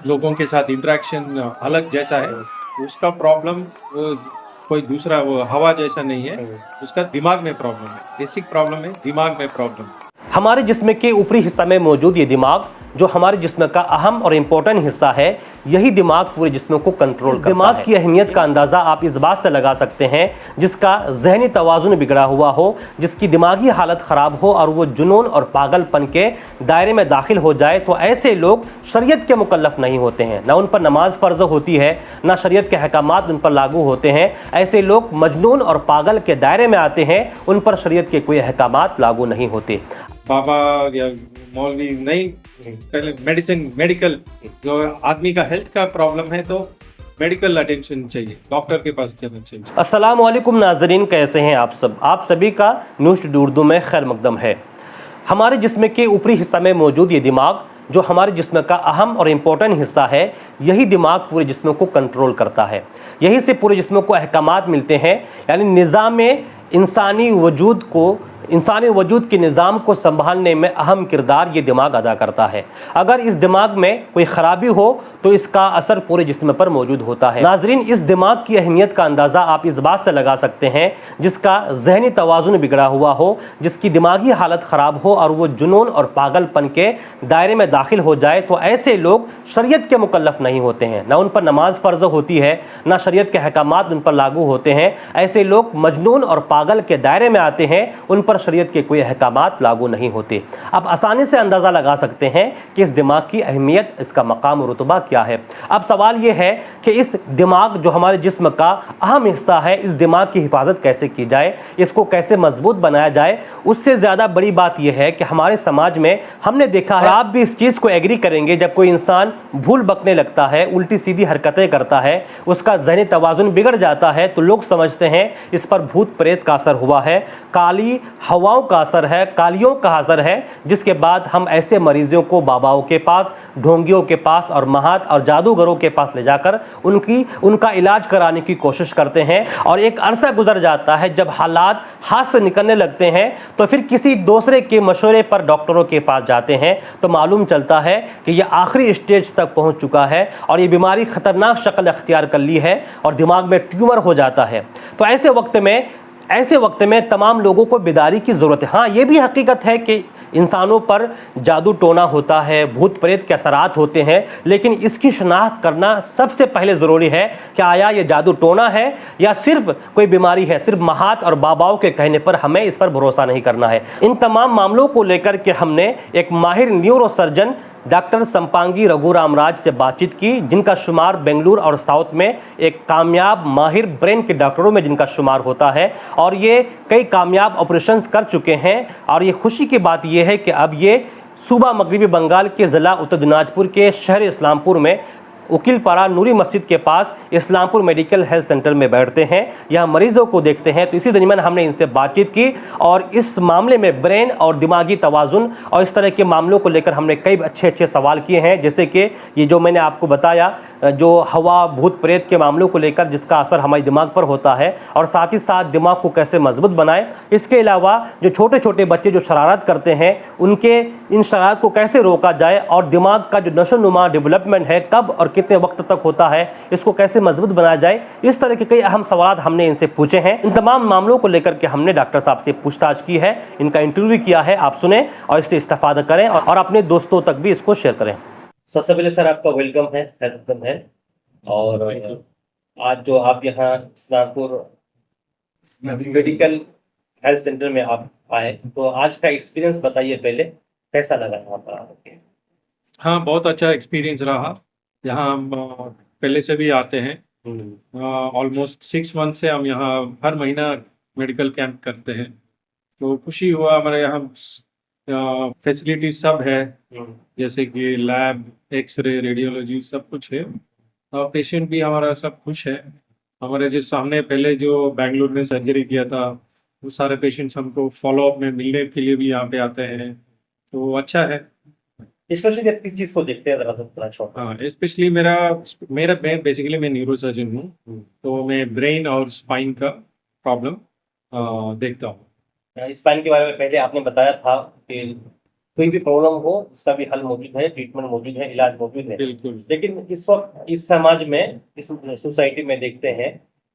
लोगों के साथ इंटरेक्शन अलग जैसा है। उसका प्रॉब्लम कोई दूसरा वो हवा जैसा नहीं है, उसका दिमाग में प्रॉब्लम है। बेसिक प्रॉब्लम है, दिमाग में प्रॉब्लम। हमारे जिस्म के ऊपरी हिस्सा में मौजूद ये दिमाग जो हमारे जिस्म का अहम और इम्पोर्टेंट हिस्सा है, यही दिमाग पूरे जिस्म को कंट्रोल करता है। दिमाग की अहमियत का अंदाज़ा आप इस बात से लगा सकते हैं, जिसका जहनी तवाज़ुन बिगड़ा हुआ हो, जिसकी दिमागी हालत ख़राब हो और वो जुनून और पागलपन के दायरे में दाखिल हो जाए, तो ऐसे लोग शरीयत के मुकल्लफ नहीं होते हैं। ना उन पर नमाज फ़र्ज होती है, ना शरीयत के अहकामात उन पर लागू होते हैं। ऐसे लोग मजनून और पागल के दायरे में आते हैं, उन पर शरीयत के कोई अहकामात लागू नहीं होते। बाबा या मौलवी नहीं, पहले मेडिकल जो आदमी का हेल्थ का प्रॉब्लम है तो मेडिकल अटेंशन चाहिए, डॉक्टर के पास जाना चाहिए। अस्सलाम वालेकुम नाज़रीन, कैसे हैं आप सब? आप सभी का न्यूज़ उर्दू में खैर मकदम है। हमारे जिस्म के ऊपरी हिस्सा में मौजूद ये दिमाग जो हमारे जिस्म का अहम और इम्पोर्टेंट हिस्सा है, यही दिमाग पूरे जिस्म को कंट्रोल करता है। यही से पूरे जिस्म को अहकामात मिलते हैं, यानी निज़ाम इंसानी वजूद के निज़ाम को संभालने में अहम किरदार ये दिमाग अदा करता है। अगर इस दिमाग में कोई ख़राबी हो तो इसका असर पूरे जिस्म पर मौजूद होता है। नाज़रीन, इस दिमाग की अहमियत का अंदाज़ा आप इस बात से लगा सकते हैं, जिसका जहनी तवाज़ुन बिगड़ा हुआ हो, जिसकी दिमागी हालत ख़राब हो और वो जुनून और पागलपन के दायरे में दाखिल हो जाए, तो ऐसे लोग शरीयत के मुकल्लफ नहीं होते हैं। ना उन पर नमाज फ़र्ज होती है, ना शरीयत के अहकामात उन पर लागू होते हैं। ऐसे लोग मजनून और पागल के दायरे में आते हैं, उन पर शरीयत के कोई अहकामात लागू नहीं होते। आप आसानी से अंदाज़ा लगा सकते हैं कि इस दिमाग की अहमियत, इसका मकाम और रुतबा क्या है। अब सवाल यह है कि इस दिमाग जो हमारे जिस्म का अहम हिस्सा है, इस दिमाग की हिफाजत कैसे की जाए, इसको कैसे मजबूत बनाया जाए। उससे ज़्यादा बड़ी बात यह है कि हमारे समाज में हमने देखा है, आप भी इस चीज़ को एग्री करेंगे, जब कोई इंसान भूल बकने लगता है, उल्टी सीधी हरकतें करता है, उसका ज़हनी तवाज़ुन बिगड़ जाता है, तो लोग समझते हैं इस पर भूत प्रेत का असर हुआ है, काली हवाओं का असर है, कालियों का असर है। जिसके बाद हम ऐसे मरीजों को बाबाओं के पास, ढोंगियों के पास और महात और जादूगरों के पास ले जाकर उनका इलाज कराने की कोशिश करते हैं। और एक अरसा गुजर जाता है, जब हालात हाथ से निकलने लगते हैं तो फिर किसी दूसरे के मशवरे पर डॉक्टरों के पास जाते हैं, तो मालूम चलता है कि यह आखिरी स्टेज तक पहुंच चुका है और ये बीमारी खतरनाक शक्ल अख्तियार कर ली है और दिमाग में ट्यूमर हो जाता है। तो ऐसे वक्त में तमाम लोगों को बेदारी की ज़रूरत है। हाँ, ये भी हकीकत है कि इंसानों पर जादू टोना होता है, भूत प्रेत के असरात होते हैं, लेकिन इसकी शनाख्त करना सबसे पहले ज़रूरी है कि आया ये जादू टोना है या सिर्फ कोई बीमारी है। सिर्फ महात और बाबाओं के कहने पर हमें इस पर भरोसा नहीं करना है। इन तमाम मामलों को लेकर के हमने एक माहिर neuro surgeon doctor Sampangi Raghu Ramraj से बातचीत की, जिनका शुमार बेंगलुरु और साउथ में एक कामयाब माहिर ब्रेन के डॉक्टरों में जिनका शुमार होता है, और ये कई कामयाब ऑपरेशंस कर चुके हैं। और ये खुशी की बात यह है कि अब ये सूबा मगरबी बंगाल के ज़िला उत्तर दिनाजपुर के शहर इस्लामपुर में उकीलपारा नूरी मस्जिद के पास इस्लामपुर मेडिकल हेल्थ सेंटर में बैठते हैं, यहाँ मरीजों को देखते हैं। तो इसी दरमियान हमने इनसे बातचीत की और इस मामले में ब्रेन और दिमागी तवाज़ुन और इस तरह के मामलों को लेकर हमने कई अच्छे सवाल किए हैं, जैसे कि ये जो मैंने आपको बताया, जो हवा भूत प्रेत के मामलों को लेकर जिसका असर हमारे दिमाग पर होता है, और साथ ही साथ दिमाग को कैसे मजबूत बनाए। इसके अलावा जो छोटे छोटे बच्चे जो शरारत करते हैं, उनके इन शरारत को कैसे रोका जाए, और दिमाग का जो नशोनुमा डेवलपमेंट है कब और कितने वक्त तक होता है, इसको कैसे मजबूत बनाया जाए। इस तरह के कई अहम सवाल हमने इनसे पूछे हैं। इन तमाम मामलों को लेकर के हमने डॉक्टर साहब से पूछताछ की है, इनका इंटरव्यू किया है। आप सुने और इससे इस्तेफादा करें और अपने दोस्तों तक भी इसको शेयर करें। सबसे पहले सर आपका वेलकम है। और आज जो आप यहाँ इस्लामपुर मेडिकल हेल्थ सेंटर में आप आए, तो आज का एक्सपीरियंस बताइए, पहले कैसा लगा यहाँ पर आके? हाँ, बहुत अच्छा एक्सपीरियंस रहा। यहाँ हम पहले से भी आते हैं, ऑलमोस्ट 6 मंथ से हम यहाँ हर महीना मेडिकल कैंप करते हैं। तो खुशी हुआ, हमारे यहाँ फैसिलिटी सब है, जैसे कि लैब, एक्सरे, रेडियोलॉजी सब कुछ है। और पेशेंट भी हमारा सब खुश है। हमारे जो सामने पहले जो बेंगलुरु में सर्जरी किया था, वो सारे पेशेंट्स हमको फॉलोअप में मिलने के लिए भी यहाँ पे आते हैं, तो अच्छा है। स्पेशली आप किस चीज को देखते हैं, जरा तो थोड़ा शॉर्ट? हाँ, स्पेशली मेरा मेरा मैं बेसिकली मैं न्यूरो सर्जन हूँ, तो मैं ब्रेन और स्पाइन का प्रॉब्लम देखता हूँ। स्पाइन के बारे में पहले आपने बताया था कि कोई भी प्रॉब्लम हो उसका भी हल मौजूद है, ट्रीटमेंट मौजूद है, इलाज मौजूद है। बिल्कुल। लेकिन इस वक्त इस समाज में, इस सोसाइटी में देखते हैं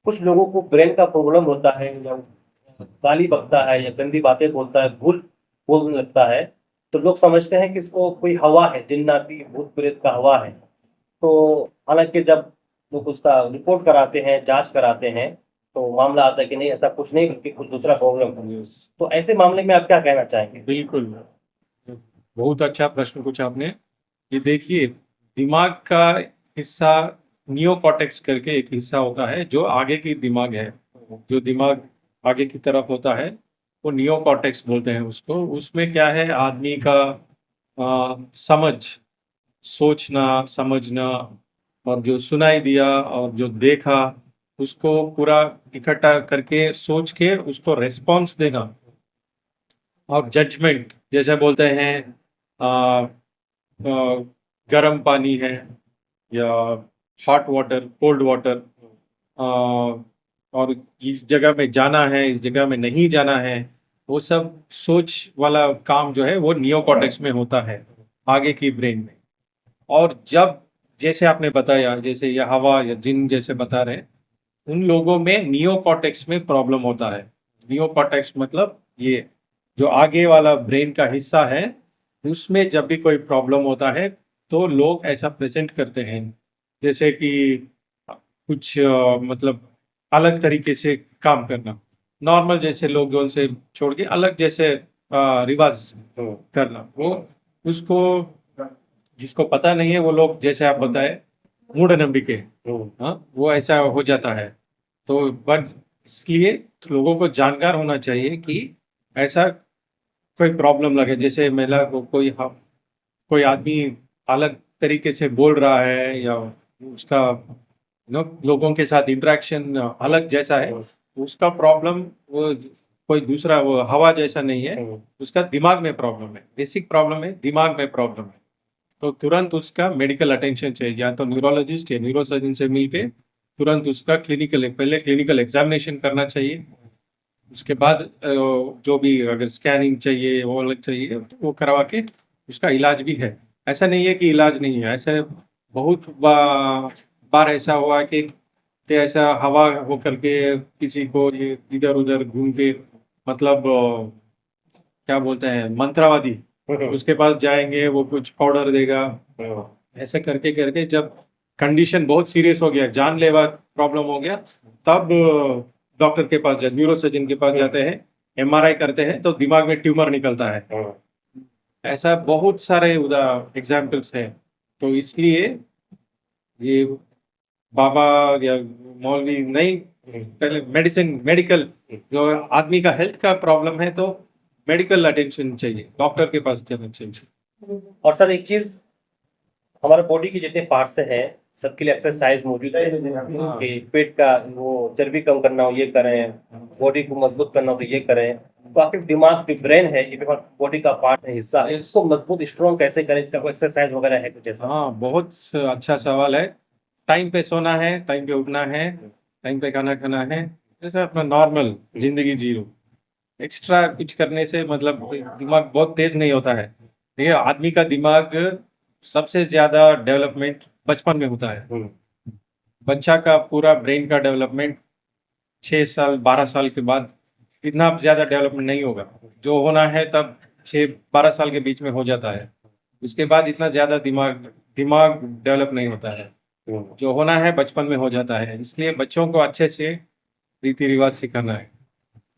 कुछ लोगों को ब्रेन का प्रॉब्लम होता है, या गाली बकता है या गंदी बातें बोलता है, भूल बोलने लगता है, तो लोग समझते हैं कि इसको कोई हवा है, जिन्नाती भूत प्रेत का हवा है। तो हालांकि जब लोग उसका रिपोर्ट कराते हैं, जांच कराते हैं, तो मामला आता है कि नहीं, ऐसा कुछ नहीं, बल्कि कुछ दूसरा प्रॉब्लम है। यस, तो ऐसे मामले में आप क्या कहना चाहेंगे? बिल्कुल। बहुत अच्छा प्रश्न पूछा आपने। ये देखिए, दिमाग का हिस्सा नियोकॉर्टेक्स करके एक हिस्सा होता है जो आगे की दिमाग है, जो दिमाग आगे की तरफ होता है वो नियोकॉर्टेक्स बोलते हैं उसको। उसमें क्या है, आदमी का समझ, सोचना, समझना, और जो सुनाई दिया और जो देखा उसको पूरा इकट्ठा करके सोच के उसको रेस्पॉन्स देना। और जजमेंट, जैसे बोलते हैं आ, गर्म पानी है या हॉट वाटर, कोल्ड वाटर, और इस जगह में जाना है, इस जगह में नहीं जाना है, वो सब सोच वाला काम जो है वो नियोकॉर्टेक्स में होता है, आगे की ब्रेन में। और जब, जैसे आपने बताया, जैसे ये हवा या जिन जैसे बता रहे हैं, उन लोगों में नियोकॉर्टेक्स में प्रॉब्लम होता है। नियोकॉर्टेक्स मतलब ये जो आगे वाला ब्रेन का हिस्सा है, उसमें जब भी कोई प्रॉब्लम होता है तो लोग ऐसा प्रेजेंट करते हैं, जैसे कि कुछ मतलब अलग तरीके से काम करना, नॉर्मल जैसे लोगों से छोड़ के अलग जैसे रिवाज करना, वो उसको जिसको पता नहीं है वो लोग, जैसे आप बताए, मूढ़नंबिके, हाँ, वो ऐसा हो जाता है। तो बट इसलिए लोगों को जानकार होना चाहिए कि ऐसा कोई प्रॉब्लम लगे, जैसे महिला को कोई आदमी अलग तरीके से बोल रहा है, या उसका लोगों के साथ इंटरेक्शन अलग जैसा है, उसका प्रॉब्लम वो कोई दूसरा वो हवा जैसा नहीं है, उसका दिमाग में प्रॉब्लम है, बेसिक प्रॉब्लम है, दिमाग में प्रॉब्लम है। तो तुरंत उसका मेडिकल अटेंशन चाहिए, या तो न्यूरोलॉजिस्ट या न्यूरोसर्जन से मिलके तुरंत उसका पहले क्लिनिकल एग्जामिनेशन करना चाहिए। उसके बाद जो भी अगर स्कैनिंग चाहिए वो अलग चाहिए तो वो करवा के उसका इलाज भी है। ऐसा नहीं है कि इलाज नहीं है, ऐसा बहुत बार ऐसा हुआ कि ऐसा हवा हो करके किसी को ये इधर उधर घूम के, मतलब क्या बोलते हैं, मंत्रवादी, उसके पास जाएंगे, वो कुछ पाउडर देगा, ऐसे करके करके जब कंडीशन बहुत सीरियस हो गया, जानलेवा प्रॉब्लम हो गया, तब डॉक्टर के पास जाते, न्यूरोसर्जन के पास जाते हैं, एमआरआई करते हैं तो दिमाग में ट्यूमर निकलता है। ऐसा बहुत सारे एग्जाम्पल्स हैं। तो इसलिए ये बाबा या मौलवी नहीं, पहले मेडिकल, जो आदमी का हेल्थ का प्रॉब्लम है तो मेडिकल अटेंशन चाहिए, डॉक्टर के पास जाना चाहिए। और सर एक चीज, हमारे बॉडी के जितने पार्ट्स हैं सबके लिए एक्सरसाइज मौजूद है कि पेट का वो चर्बी कम करना हो ये करें, बॉडी को मजबूत करना हो तो ये करें। तो आपके दिमाग की ब्रेन है, ये भी बॉडी का पार्ट है, हिस्सा है, इसको मजबूत स्ट्रॉन्ग कैसे करें, इसका कोई एक्सरसाइज वगैरह है कुछ ऐसा? हाँ, बहुत अच्छा सवाल है। टाइम पे सोना है, टाइम पे उठना है, टाइम पे खाना खाना है, जैसे अपना नॉर्मल जिंदगी जी लो। एक्स्ट्रा कुछ करने से मतलब दिमाग बहुत तेज नहीं होता है। देखिए, आदमी का दिमाग सबसे ज्यादा डेवलपमेंट बचपन में होता है। बच्चा का पूरा ब्रेन का डेवलपमेंट 6 साल 12 साल के बाद इतना ज्यादा डेवलपमेंट नहीं होगा। जो होना है तब 6-12 साल के बीच में हो जाता है। उसके बाद इतना ज्यादा दिमाग दिमाग डेवलप नहीं होता है। जो होना है बचपन में हो जाता है। इसलिए बच्चों को अच्छे से रीति रिवाज सिखाना है,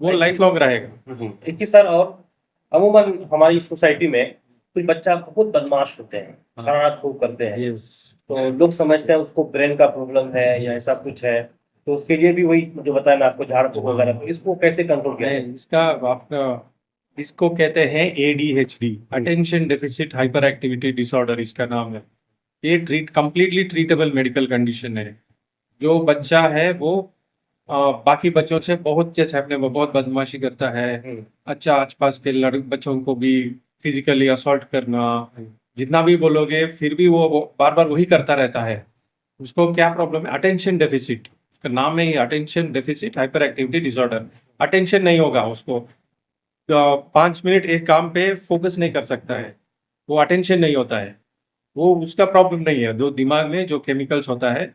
वो लाइफ लॉन्ग रहेगा। एक ही सर, और अमूमन हमारी सोसाइटी में कुछ बच्चा बहुत बदमाश होते हैं, शरारत खूब करते हैं, यस, तो लोग समझते हैं उसको ब्रेन का प्रॉब्लम है या ऐसा कुछ है, तो उसके लिए भी वही जो बताया ना आपको, झाड़ फूक वगैरह, तो इसको कैसे कंट्रोल किया जाए? इसका आपका इसको कहते हैं ADHD, attention deficit hyper activity disorder, इसका नाम है। ये कंप्लीटली ट्रीटेबल मेडिकल कंडीशन है। जो बच्चा है वो बाकी बच्चों से बहुत, जैसे अपने वो बहुत बदमाशी करता है, अच्छा आसपास के बच्चों को भी फिजिकली असॉल्ट करना, जितना भी बोलोगे फिर भी वो बार बार वही करता रहता है। उसको क्या प्रॉब्लम है? अटेंशन डेफिसिट, इसका नाम है attention deficit hyper activity disorder. Attention नहीं होगा उसको, 5 मिनट एक काम पे फोकस नहीं कर सकता है, वो अटेंशन नहीं होता है, वो उसका प्रॉब्लम नहीं है। जो दिमाग में जो केमिकल्स होता है,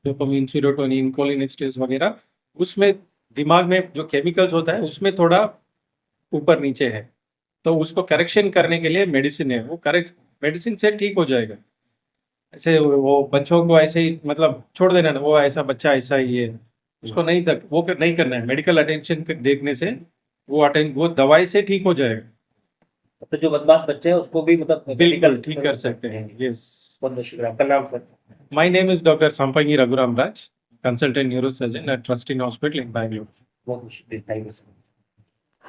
डोपामिन, सीरोटोनिन, कोलिनेस्टेरेज वगैरह, उसमें दिमाग में जो केमिकल्स होता है उसमें थोड़ा ऊपर नीचे है, तो उसको करेक्शन करने के लिए मेडिसिन है, वो करेक्ट मेडिसिन से ठीक हो जाएगा। ऐसे वो बच्चों को ऐसे ही मतलब छोड़ देना ना, वो ऐसा बच्चा ऐसा ही है, उसको नहीं तक वो नहीं करना है। मेडिकल अटेंशन देखने से वो दवाई से ठीक हो जाएगा। तो जो बदमाश बच्चे हैं उसको भी मतलब बिल्कुल ठीक कर सकते हैं। यस, बहुत बहुत शुक्रिया। आपका नाम sir? My name is doctor Sampangi Raghuram Raj, consultant neurosurgeon at Trustin hospital in Bangalore. बहुत बहुत शुक्रिया, थैंक यू सर।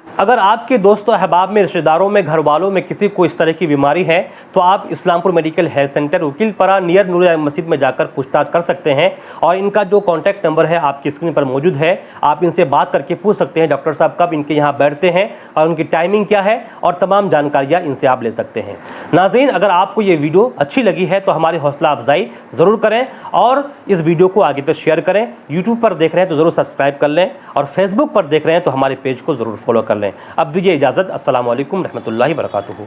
अगर आपके दोस्तों अहबाब में, रिश्तेदारों में, घर वालों में किसी को इस तरह की बीमारी है तो आप Islampur medical health centre Wakilpara near Noor Masjid में जाकर पूछताछ कर सकते हैं। और इनका जो कॉन्टैक्ट नंबर है आपकी स्क्रीन पर मौजूद है, आप इनसे बात करके पूछ सकते हैं डॉक्टर साहब कब इनके यहाँ बैठते हैं और उनकी टाइमिंग क्या है, और तमाम जानकारियाँ इनसे आप ले सकते हैं। नाज़रीन, अगर आपको ये वीडियो अच्छी लगी है तो हमारी हौसला अफजाई ज़रूर करें और इस वीडियो को आगे तक शेयर करें। यूट्यूब पर देख रहे हैं तो ज़रूर सब्सक्राइब कर लें और फेसबुक पर देख रहे हैं तो हमारे पेज को ज़रूर फॉलो कर लें। अब दीजिए इजाज़त। अस्सलाम वालेकुम रहमतुल्लाहि व बरकातुहू।